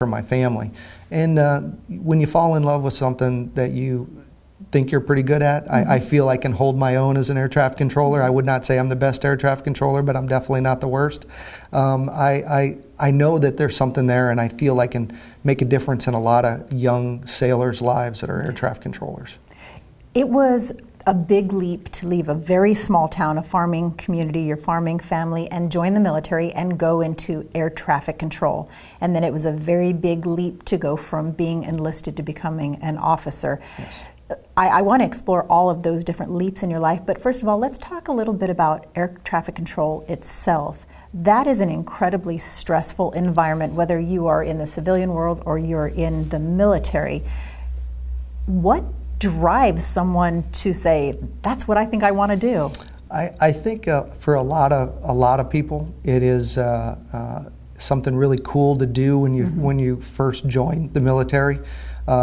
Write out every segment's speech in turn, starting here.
for my family. And when you fall in love with something that you think you're pretty good at, I feel I can hold my own as an air traffic controller. I would not say I'm the best air traffic controller, but I'm definitely not the worst. I know that there's something there, and I feel I can make a difference in a lot of young sailors' lives that are air traffic controllers. It was a big leap to leave a very small town, a farming community, your farming family, and join the military and go into air traffic control. And then it was a very big leap to go from being enlisted to becoming an officer. Yes. I want to explore all of those different leaps in your life, but first of all, let's talk a little bit about air traffic control itself. That is an incredibly stressful environment, whether you are in the civilian world or you're in the military. What drives someone to say, that's what I think I want to do? I think for a lot of people, it is something really cool to do when you first join the military.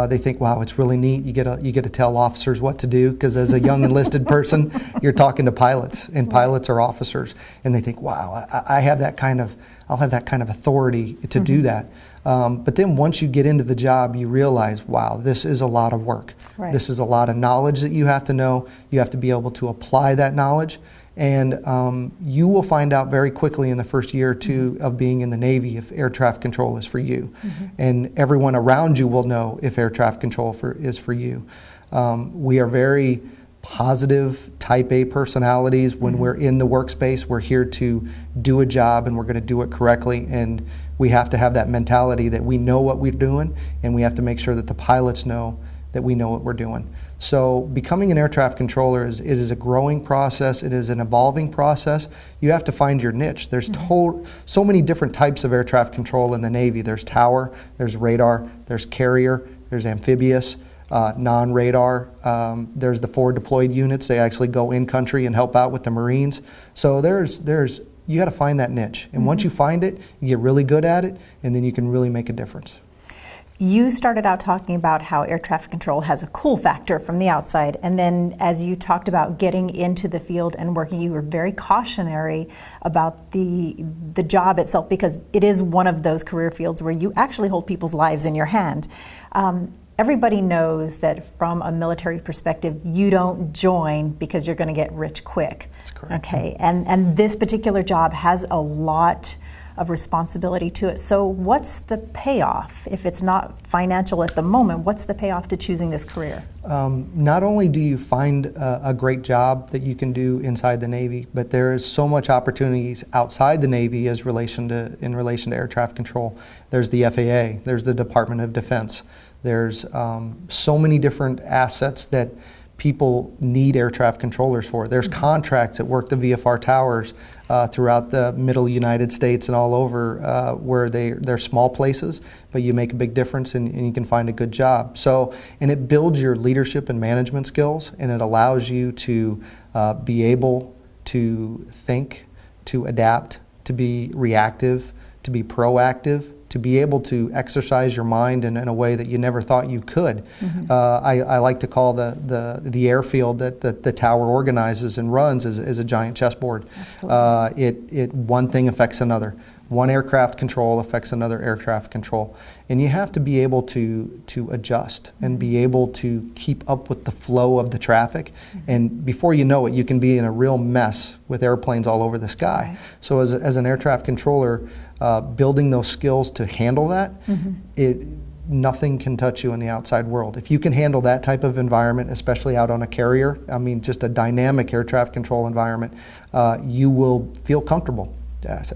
They think, wow, it's really neat. You get to tell officers what to do, because as a young enlisted person, you're talking to pilots, and pilots are officers, and they think, wow, I'll have that kind of authority to do that. But then once you get into the job, you realize, wow, this is a lot of work. Right. This is a lot of knowledge that you have to know. You have to be able to apply that knowledge. And you will find out very quickly in the first year or two of being in the Navy if air traffic control is for you. And everyone around you will know if air traffic control is for you. We are very positive type A personalities. When we're in the workspace, we're here to do a job, and we're going to do it correctly. And we have to have that mentality that we know what we're doing, and we have to make sure that the pilots know that we know what we're doing. So becoming an air traffic controller it is a growing process. It is an evolving process. You have to find your niche. There's so many different types of air traffic control in the Navy. There's tower, there's radar, there's carrier, there's amphibious, non-radar. There's the forward deployed units. They actually go in country and help out with the Marines. So you got to find that niche. And once you find it, you get really good at it, and then you can really make a difference. You started out talking about how air traffic control has a cool factor from the outside, and then as you talked about getting into the field and working, you were very cautionary about the job itself, because it is one of those career fields where you actually hold people's lives in your hand. Everybody knows that from a military perspective, you don't join because you're going to get rich quick. That's correct. Okay, and this particular job has a lot of responsibility to it. So what's the payoff? If it's not financial at the moment, what's the payoff to choosing this career? Not only do you find a great job that you can do inside the Navy, but there is so much opportunities outside the Navy in relation to air traffic control. There's the FAA, there's the Department of Defense. There's so many different assets that people need air traffic controllers for. There's contracts that work the VFR towers throughout the middle United States and all over, where they're small places, but you make a big difference and you can find a good job. So, and it builds your leadership and management skills, and it allows you to be able to think, to adapt, to be reactive, to be proactive, to be able to exercise your mind in a way that you never thought you could. I like to call the airfield that the tower organizes and runs as a giant chessboard. Absolutely. One thing affects another. One aircraft control affects another air traffic control. And you have to be able to adjust and be able to keep up with the flow of the traffic. And before you know it, you can be in a real mess with airplanes all over the sky. Right. So as an air traffic controller, building those skills to handle that, nothing can touch you in the outside world. If you can handle that type of environment, especially out on a carrier, I mean just a dynamic air traffic control environment, you will feel comfortable.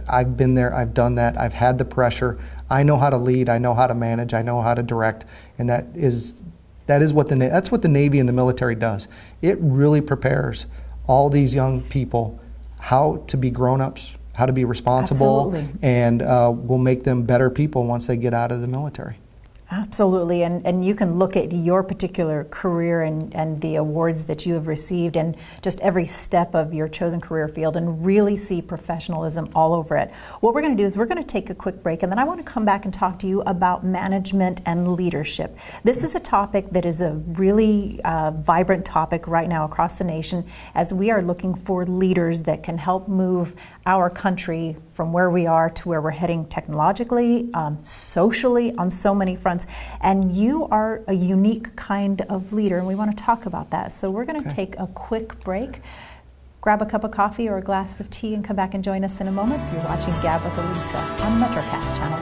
I've been there, I've done that, I've had the pressure, I know how to lead, I know how to manage, I know how to direct, and that's what the Navy and the military does. It really prepares all these young people how to be grown-ups, how to be responsible. Absolutely. And will make them better people once they get out of the military. Absolutely, and you can look at your particular career and the awards that you have received and just every step of your chosen career field and really see professionalism all over it. What we're going to do is we're going to take a quick break, and then I want to come back and talk to you about management and leadership. This is a topic that is a really vibrant topic right now across the nation, as we are looking for leaders that can help move our country from where we are to where we're heading technologically, socially, on so many fronts. And you are a unique kind of leader, and we want to talk about that. So we're going to take a quick break, grab a cup of coffee or a glass of tea, and come back and join us in a moment. You're watching GAB with ALisa on MetroCast Channel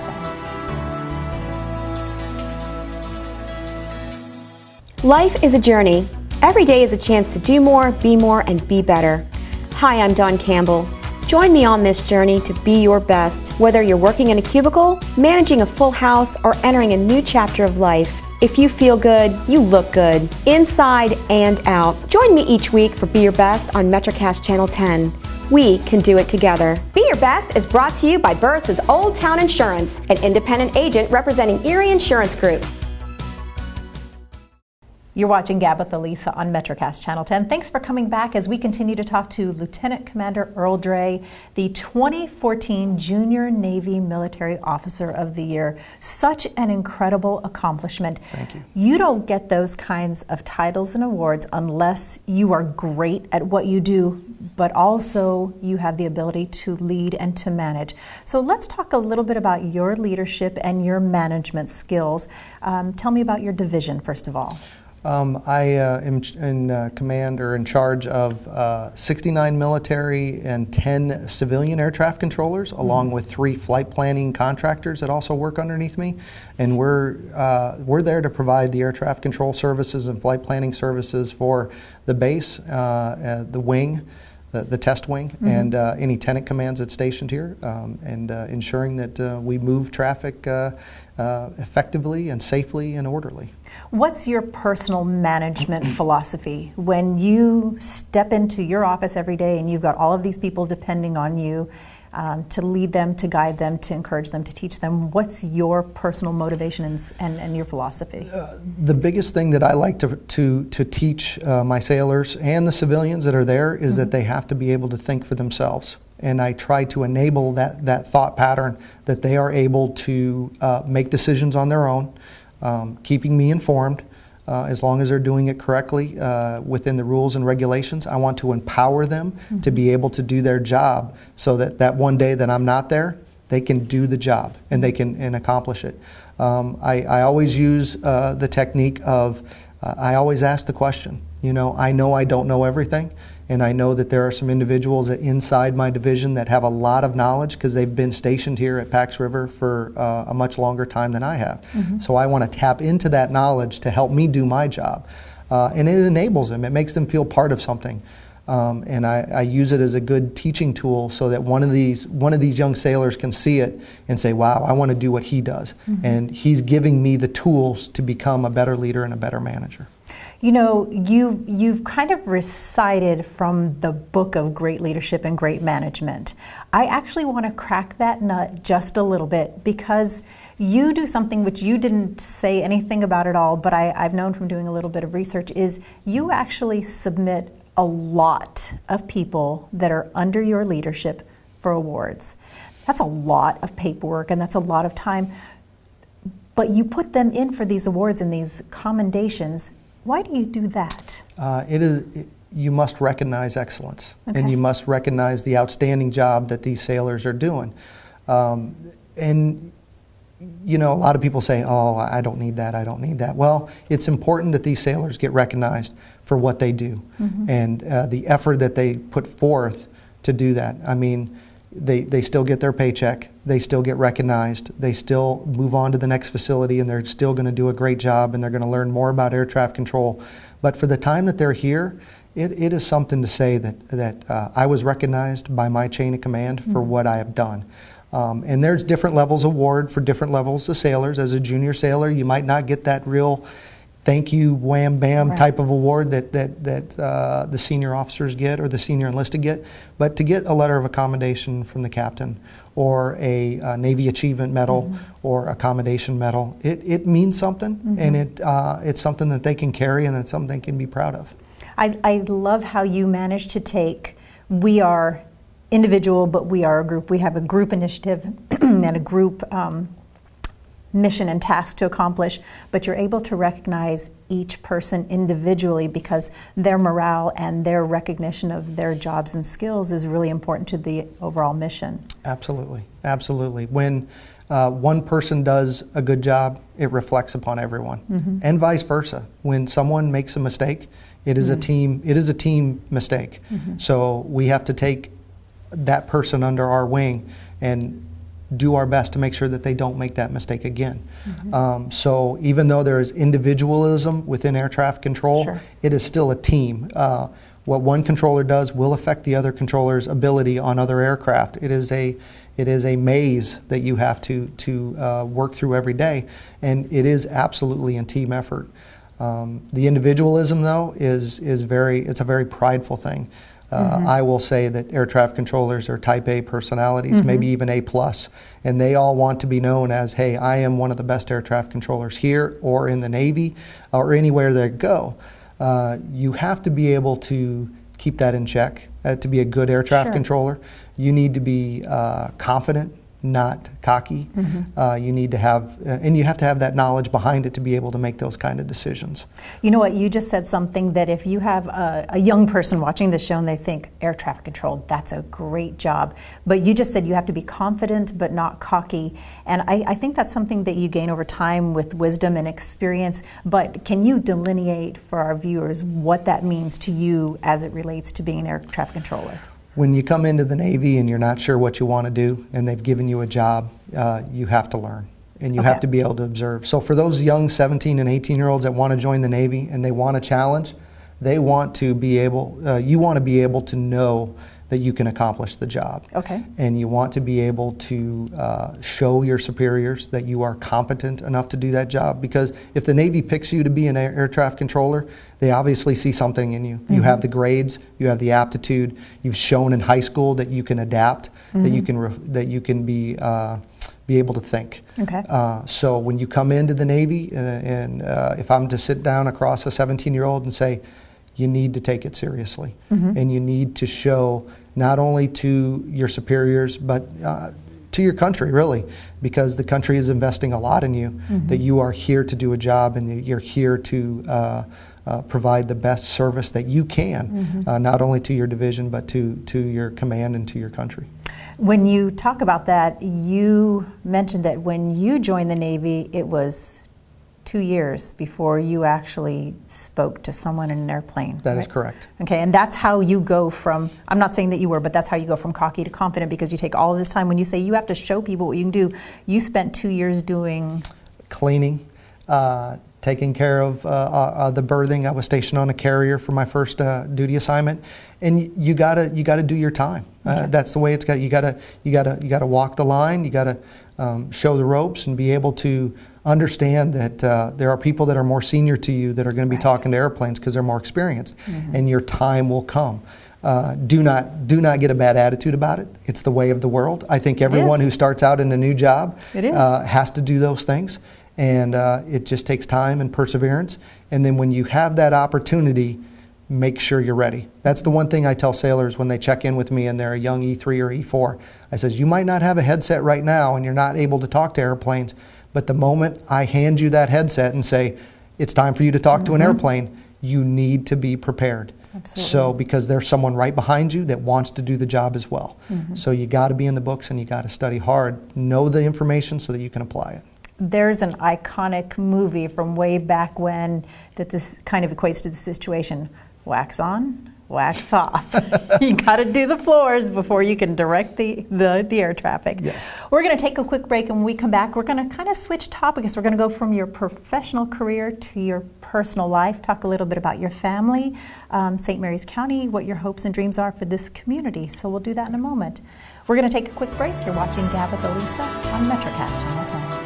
10. Life is a journey. Every day is a chance to do more, be more, and be better. Hi, I'm Dawn Campbell. Join me on this journey to be your best, whether you're working in a cubicle, managing a full house, or entering a new chapter of life. If you feel good, you look good, inside and out. Join me each week for Be Your Best on MetroCast Channel 10. We can do it together. Be Your Best is brought to you by Burris' Old Town Insurance, an independent agent representing Erie Insurance Group. You're watching GAB with ALisa on MetroCast Channel 10. Thanks for coming back as we continue to talk to Lieutenant Commander Earl Drey, the 2014 Junior Navy Military Officer of the Year. Such an incredible accomplishment. Thank you. You don't get those kinds of titles and awards unless you are great at what you do, but also you have the ability to lead and to manage. So let's talk a little bit about your leadership and your management skills. Tell me about your division, first of all. I am in command or in charge of 69 military and 10 civilian air traffic controllers, along with 3 flight planning contractors that also work underneath me. And we're there to provide the air traffic control services and flight planning services for the base, the wing, the test wing, and any tenant commands that's stationed here, and ensuring that we move traffic effectively and safely and orderly. What's your personal management philosophy when you step into your office every day and you've got all of these people depending on you to lead them, to guide them, to encourage them, to teach them? What's your personal motivation and your philosophy? The biggest thing that I like to teach my sailors and the civilians that are there is that they have to be able to think for themselves. And I try to enable that thought pattern, that they are able to make decisions on their own, keeping me informed as long as they're doing it correctly within the rules and regulations. I want to empower them to be able to do their job so that one day that I'm not there, they can do the job and they can accomplish it. I always use the technique of, I always ask the question. I know I don't know everything, and I know that there are some individuals that inside my division that have a lot of knowledge because they've been stationed here at Pax River for a much longer time than I have. So I want to tap into that knowledge to help me do my job. And it enables them. It makes them feel part of something. And I use it as a good teaching tool so that one of these young sailors can see it and say, wow, I want to do what he does. And he's giving me the tools to become a better leader and a better manager. You've kind of recited from the book of great leadership and great management. I actually want to crack that nut just a little bit because you do something which you didn't say anything about at all, but I've known from doing a little bit of research, is you actually submit a lot of people that are under your leadership for awards. That's a lot of paperwork and that's a lot of time, but you put them in for these awards and these commendations. Why do you do that? You must recognize excellence, Okay. and you must recognize the outstanding job that these sailors are doing. And a lot of people say, oh, I don't need that, I don't need that. Well, it's important that these sailors get recognized for what they do and the effort that they put forth to do that. I mean, they still get their paycheck, they still get recognized, they still move on to the next facility, and they're still going to do a great job, and they're going to learn more about air traffic control. But for the time that they're here, it is something to say that I was recognized by my chain of command for what I have done. And there's different levels of award for different levels of sailors. As a junior sailor, you might not get that real thank you, wham, bam type of award that the senior officers get or the senior enlisted get. But to get a letter of accommodation from the captain or a Navy Achievement Medal or Accommodation Medal, it means something, and it's something that they can carry and it's something they can be proud of. I love how you managed to take, we are individual, but we are a group. We have a group initiative and a group mission and task to accomplish, but you're able to recognize each person individually because their morale and their recognition of their jobs and skills is really important to the overall mission. Absolutely, absolutely. When one person does a good job, it reflects upon everyone, and vice versa. When someone makes a mistake, it is a team. It is a team mistake. So we have to take that person under our wing and do our best to make sure that they don't make that mistake again. So even though there is individualism within air traffic control, it is still a team. What one controller does will affect the other controller's ability on other aircraft. It is a maze that you have to work through every day, and it is absolutely a team effort. The individualism, though, it's a very prideful thing. I will say that air traffic controllers are type A personalities, maybe even A+, and they all want to be known as, hey, I am one of the best air traffic controllers here or in the Navy or anywhere they go. You have to be able to keep that in check. To be a good air traffic controller, you need to be confident, not cocky. You need to have, and you have to have that knowledge behind it to be able to make those kind of decisions. You know what, you just said something that if you have a young person watching the show and they think air traffic control, that's a great job. But you just said you have to be confident but not cocky. And I think that's something that you gain over time with wisdom and experience. But can you delineate for our viewers what that means to you as it relates to being an air traffic controller? When you come into the Navy and you're not sure what you want to do and they've given you a job, you have to learn and you have to be able to observe. So for those young 17 and 18-year-olds that want to join the Navy and they want a challenge, they want to be able, you want to be able to know that you can accomplish the job. And you want to be able to show your superiors that you are competent enough to do that job, because if the Navy picks you to be an air traffic controller, they obviously see something in you. You have the grades, you have the aptitude, you've shown in high school that you can adapt, that you can be able to think. So when you come into the Navy, and if I'm to sit down across a 17-year-old and say, you need to take it seriously, and you need to show not only to your superiors, but to your country, really, because the country is investing a lot in you, that you are here to do a job and you're here to provide the best service that you can, not only to your division, but to your command and to your country. When you talk about that, you mentioned that when you joined the Navy, it was 2 years before you actually spoke to someone in an airplane. That is correct. Okay, and that's how you go from, I'm not saying that you were, but that's how you go from cocky to confident, because you take all of this time. When you say you have to show people what you can do, you spent 2 years doing? Cleaning, taking care of the berthing. I was stationed on a carrier for my first duty assignment, and you gotta do your time. That's the way it's got. You gotta walk the line. You gotta show the ropes and be able to understand that there are people that are more senior to you that are going to be talking to airplanes because they're more experienced, and your time will come. Do not get a bad attitude about it. It's the way of the world. I think everyone who starts out in a new job has to do those things, and it just takes time and perseverance. And then when you have that opportunity, make sure you're ready. That's the one thing I tell sailors when they check in with me and they're a young E3 or E4. I says, you might not have a headset right now and you're not able to talk to airplanes, but the moment I hand you that headset and say, it's time for you to talk to an airplane, you need to be prepared. So because there's someone right behind you that wants to do the job as well. So you got to be in the books and you got to study hard, know the information so that you can apply it. There's an iconic movie from way back when that this kind of equates to the situation. Wax on, wax off. You got to do the floors before you can direct the air traffic. Yes. We're going to take a quick break, and when we come back, we're going to kind of switch topics. We're going to go from your professional career to your personal life, talk a little bit about your family, St. Mary's County, what your hopes and dreams are for this community. So we'll do that in a moment. We're going to take a quick break. You're watching GAB with ALisa on MetroCast Channel 10.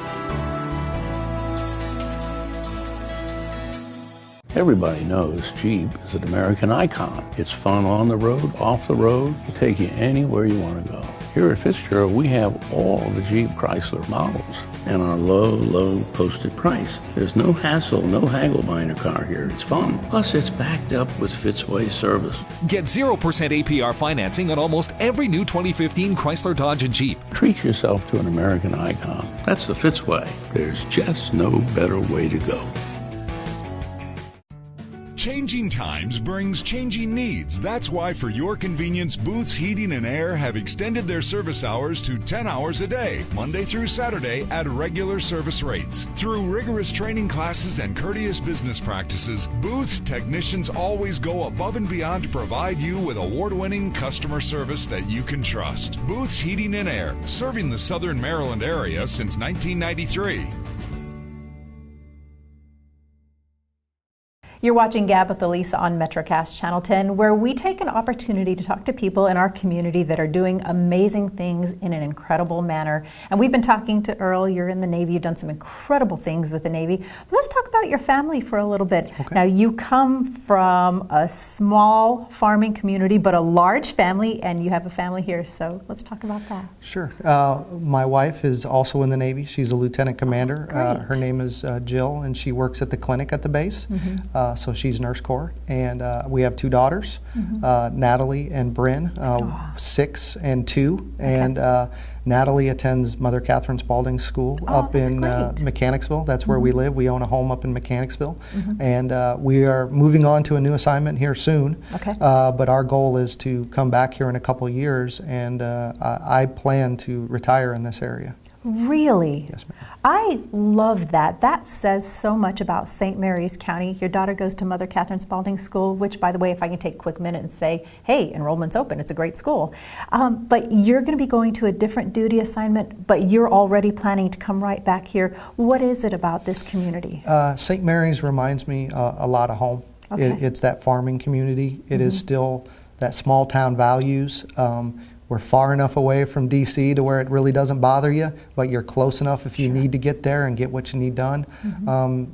Everybody knows Jeep is an American icon. It's fun on the road, off the road, to take you anywhere you want to go. Here at Fitzgerald, we have all the Jeep Chrysler models and our low posted price. There's no hassle, no haggle buying a car here. It's fun. Plus, it's backed up with Fitzway service. Get 0% APR financing on almost every new 2015 Chrysler, Dodge, and Jeep. Treat yourself to an American icon. That's the Fitzway. There's just no better way to go. Changing times brings changing needs. That's why, for your convenience, Booth's Heating and Air have extended their service hours to 10 hours a day, Monday through Saturday, at regular service rates. Through rigorous training classes and courteous business practices, Booth's technicians always go above and beyond to provide you with award-winning customer service that you can trust. Booth's Heating and Air, serving the Southern Maryland area since 1993. You're watching GAB with ALisa on MetroCast Channel 10, where we take an opportunity to talk to people in our community that are doing amazing things in an incredible manner. And we've been talking to Earl. You're in the Navy. You've done some incredible things with the Navy. But let's talk about your family for a little bit. Okay. Now, you come from a small farming community, but a large family, and you have a family here. So let's talk about that. Sure. My wife is also in the Navy. She's a lieutenant commander. Her name is Jill, and she works at the clinic at the base. So she's Nurse Corps. And we have two daughters, Natalie and Bryn, 6 and 2. Okay. And Natalie attends Mother Catherine Spalding School up in Mechanicsville. That's where we live. We own a home up in Mechanicsville. And we are moving on to a new assignment here soon. Okay. But our goal is to come back here in a couple of years, and I plan to retire in this area. Really? Yes, ma'am. I love that. That says so much about St. Mary's County. Your daughter goes to Mother Catherine Spalding School, which, by the way, if I can take a quick minute and say, hey, enrollment's open. It's a great school. But you're going to be going to a different duty assignment, but you're already planning to come right back here. What is it about this community? St. Mary's reminds me a lot of home. Okay. It's that farming community. It is still that small town values. We're far enough away from D.C. to where it really doesn't bother you, but you're close enough if you need to get there and get what you need done.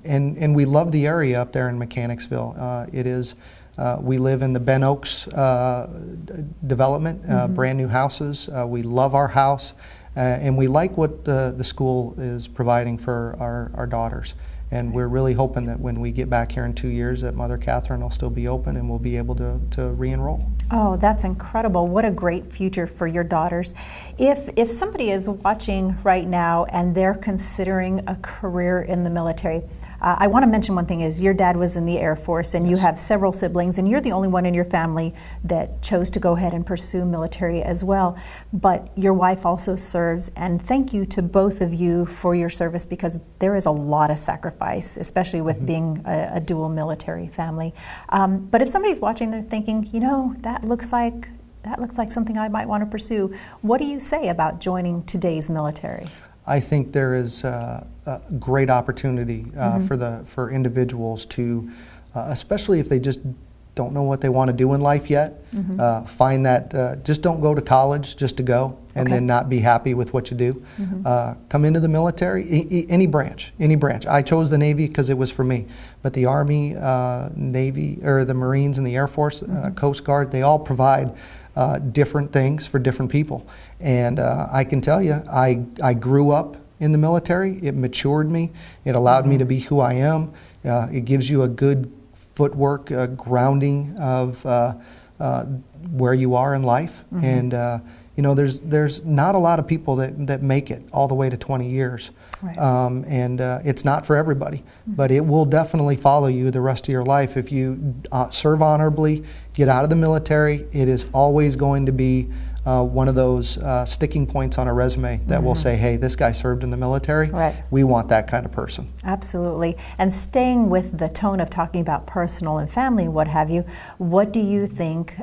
And we love the area up there in Mechanicsville. It is, we live in the Ben Oaks development, brand new houses. We love our house, and we like what the school is providing for our daughters. And we're really hoping that when we get back here in 2 years that Mother Catherine will still be open and we'll be able to re-enroll. Oh, that's incredible. What a great future for your daughters. If somebody is watching right now and they're considering a career in the military, I want to mention one thing is your dad was in the Air Force and you have several siblings and you're the only one in your family that chose to go ahead and pursue military as well. But your wife also serves, and thank you to both of you for your service, because there is a lot of sacrifice, especially with being a dual military family. But if somebody's watching, they're thinking, you know, that looks like something I might want to pursue. What do you say about joining today's military? I think there is a great opportunity for individuals to, especially if they just don't know what they want to do in life yet, find that just don't go to college just to go and then not be happy with what you do. Come into the military, any branch. I chose the Navy because it was for me, but the Army, Navy, or the Marines and the Air Force, Coast Guard, they all provide different things for different people. And I can tell you, I grew up in the military. It matured me. It allowed me to be who I am. It gives you a good footwork, grounding of where you are in life. And you know, there's not a lot of people that make it all the way to 20 years. Right. And it's not for everybody, but it will definitely follow you the rest of your life if you serve honorably, get out of the military. It is always going to be one of those sticking points on a resume that will say, hey, this guy served in the military. Right. We want that kind of person. Absolutely. And staying with the tone of talking about personal and family, what have you, what do you think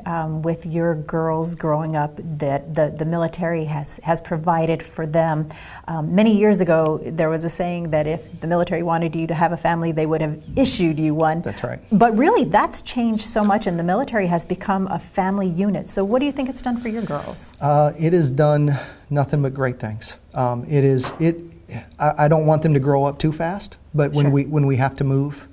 with your girls growing up that the military has provided for them? Many years ago, there was a saying that if the military wanted you to have a family, they would have issued you one. That's right. But really, that's changed so much, and the military has become a family unit. So what do you think it's done for your girls? It has done nothing but great things. I don't want them to grow up too fast, but when we have to move,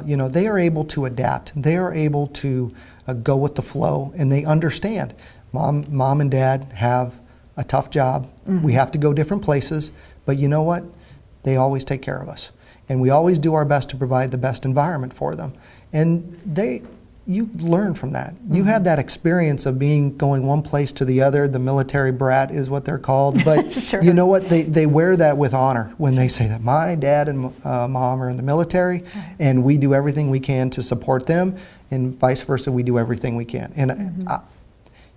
you know, they are able to adapt. They are able to go with the flow, and they understand. Mom and Dad have a a tough job. We have to go different places, but you know what? They always take care of us. And we always do our best to provide the best environment for them. And you learn from that. You have that experience of going one place to the other. The military brat is what they're called. But Sure. you know what? They wear that with honor when they say that my dad and mom are in the military, and we do everything we can to support them, and vice versa, we do everything we can. And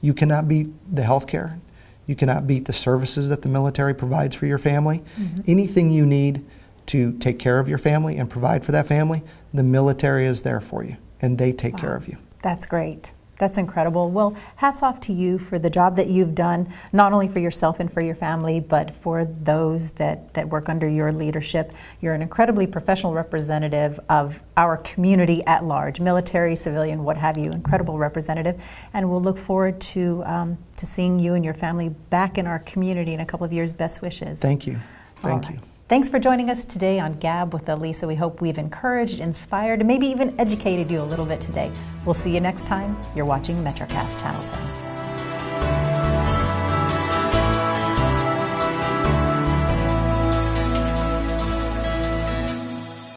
you cannot beat the health care. You cannot beat the services that the military provides for your family. Anything you need to take care of your family and provide for that family, the military is there for you, and they take care of you. That's great. That's incredible. Well, hats off to you for the job that you've done, not only for yourself and for your family, but for those that work under your leadership. You're an incredibly professional representative of our community at large, military, civilian, what have you, incredible representative. And we'll look forward to seeing you and your family back in our community in a couple of years. Best wishes. Thank you. Thank you. Thanks for joining us today on GAB with ALisa. We hope we've encouraged, inspired, and maybe even educated you a little bit today. We'll see you next time. You're watching MetroCast Channel 10.